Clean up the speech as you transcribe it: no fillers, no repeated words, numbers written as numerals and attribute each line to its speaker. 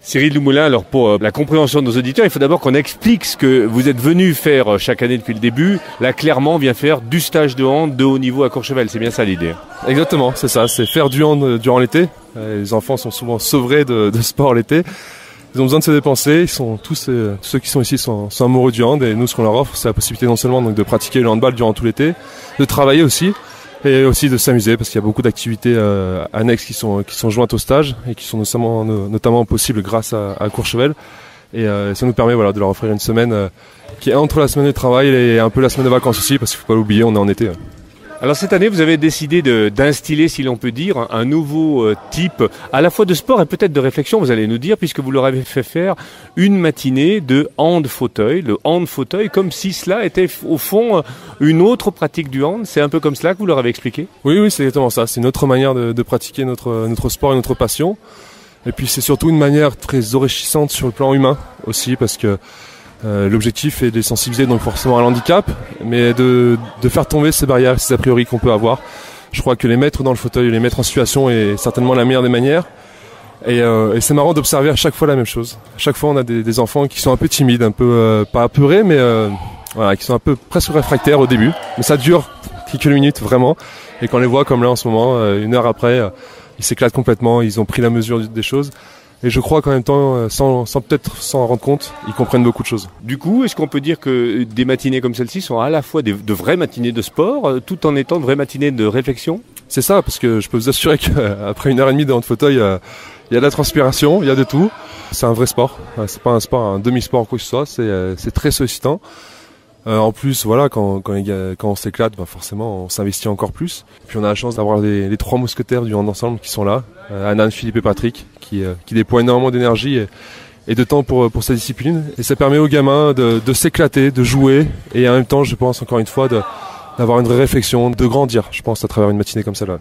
Speaker 1: Cyril Dumoulin, alors pour la compréhension de nos auditeurs, il faut d'abord qu'on explique ce que vous êtes venu faire chaque année depuis le début. Là, Clermont vient faire du stage de hand de haut niveau à Courchevel, c'est bien ça l'idée?
Speaker 2: Exactement, c'est ça, c'est faire du hand durant l'été. Les enfants sont souvent sevrés de sport l'été. Ils ont besoin de se dépenser, ils sont tous ceux qui sont ici sont amoureux du hand et nous ce qu'on leur offre c'est la possibilité non seulement donc, de pratiquer le handball durant tout l'été, de travailler aussi et aussi de s'amuser parce qu'il y a beaucoup d'activités annexes qui sont jointes au stage et qui sont notamment possibles grâce à Courchevel et ça nous permet de leur offrir une semaine qui est entre la semaine de travail et un peu la semaine de vacances aussi parce qu'il ne faut pas l'oublier, on est en été.
Speaker 1: Alors cette année, vous avez décidé d'instiller, si l'on peut dire, un nouveau type à la fois de sport et peut-être de réflexion, vous allez nous dire, puisque vous leur avez fait faire une matinée de hand-fauteuil, le hand-fauteuil, comme si cela était au fond une autre pratique du hand. C'est un peu comme cela que vous leur avez expliqué?
Speaker 2: Oui, c'est exactement ça. C'est une autre manière de pratiquer notre sport et notre passion. Et puis c'est surtout une manière très enrichissante sur le plan humain aussi, parce que l'objectif est de les sensibiliser donc forcément à l'handicap, mais de faire tomber ces barrières, ces a priori qu'on peut avoir. Je crois que les mettre dans le fauteuil, les mettre en situation est certainement la meilleure des manières. Et c'est marrant d'observer à chaque fois la même chose. À chaque fois, on a des enfants qui sont un peu timides, un peu pas apeurés, mais qui sont un peu presque réfractaires au début. Mais ça dure quelques minutes vraiment. Et quand on les voit comme là en ce moment, une heure après, ils s'éclatent complètement. Ils ont pris la mesure des choses. Et je crois qu'en même temps, sans peut-être s'en rendre compte, ils comprennent beaucoup de choses.
Speaker 1: Du coup, est-ce qu'on peut dire que des matinées comme celle-ci sont à la fois de vraies matinées de sport, tout en étant de vraies matinées de réflexion? C'est
Speaker 2: ça, parce que je peux vous assurer qu'après une heure et demie dans le fauteuil, il y a de la transpiration, il y a de tout. C'est un vrai sport. C'est pas un sport, un demi-sport ou quoi que ce soit. C'est très sollicitant. En plus, quand on s'éclate, forcément, on s'investit encore plus. Puis on a la chance d'avoir les trois mousquetaires du hand ensemble qui sont là, Anan, Philippe et Patrick, qui déploient énormément d'énergie et de temps pour cette discipline. Et ça permet aux gamins de s'éclater, de jouer, et en même temps, je pense encore une fois, d'avoir une vraie réflexion, de grandir, je pense, à travers une matinée comme celle-là.